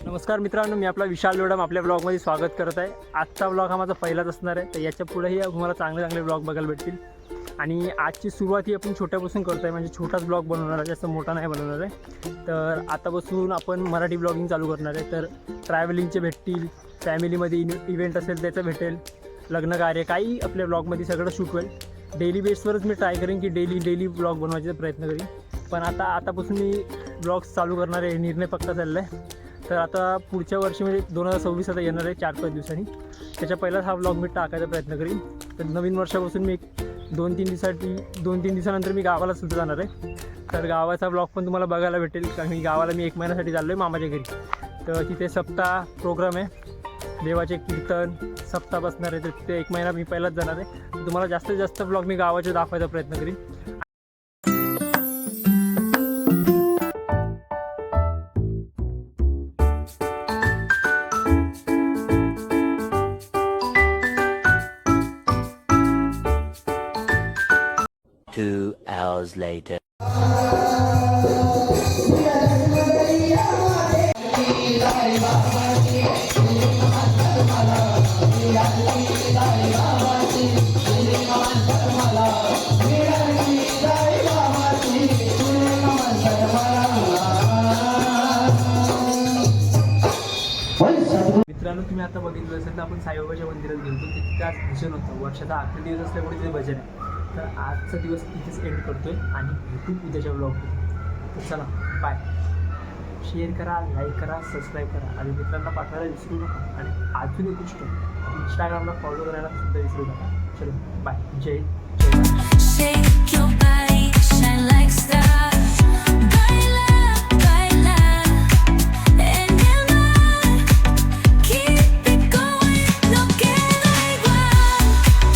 नमस्कार मित्रांनो, मी आपला विशाल लोडम आपल्या ब्लॉगमध्ये स्वागत करत आहे। आजचा ब्लॉग हा माझा पहिलाच असणार आहे, तर याच्या पुढेही तुम्हाला चांगले चांगले ब्लॉग बघायला भेटतील। आणि आजची सुरुवात ही आपण छोट्यापासून करतो आहे, म्हणजे छोटाच ब्लॉग बनवणार आहे, जास्त मोठा नाही बनवणार आहे। तर आतापासून आपण मराठी ब्लॉगिंग चालू करणार आहे। तर ट्रॅव्हलिंगचे भेटतील, फॅमिलीमध्ये इव्हेंट असेल त्याचं भेटेल, लग्न कार्य काही आपल्या ब्लॉगमध्ये सगळं शूट होईल। डेली बेसवरच मी ट्राय करेन की डेली ब्लॉग बनवायचा प्रयत्न करीन। पण आतापासून मी ब्लॉग्स चालू करणार आहे, निर्णय पक्का चालला आहे। तर आता पुढच्या वर्षी म्हणजे 2026 आता येणार आहे 4-5 दिवसांनी, त्याच्या पहिलाच हा ब्लॉग मी टाकायचा प्रयत्न करीन। तर नवीन वर्षापासून मी 2-3 दिवसानंतर मी गावाला सुद्धा जाणार आहे। तर गावाचा ब्लॉग पण तुम्हाला बघायला भेटेल, कारण मी गावाला 1 महिन्यासाठी चाललो आहे मामाच्या घरी। तर तिथे सप्ताह प्रोग्राम आहे, देवाचे कीर्तन सप्ताह बसणार आहे। तर तिथे 1 महिना मी पहिलाच जाणार आहे। तर तुम्हाला जास्तीत जास्त ब्लॉग मी गावाचे दाखवायचा प्रयत्न करीन। Two hours later. मित्रांनो, तुम्ही आता बघितलं असेल तर आपण साईबाबाच्या मंदिरात गेलो, तिथे आज भजन होतं। वर्षाचा आखरी दिवस असल्यामुळे तिथे भजन आहे। तर आजचा दिवस इथेच एंड करतोय आणि भेटू उद्याच्या ब्लॉगमध्ये। तर चला बाय, शेअर करा, लाईक करा, सबस्क्राईब करा आणि मित्रांना पाठवायला विसरू नका। आणि अजून एक गोष्ट, इंस्टाग्रामला फॉलो करायला सुद्धा विसरू नका। चलो बाय, जय जय।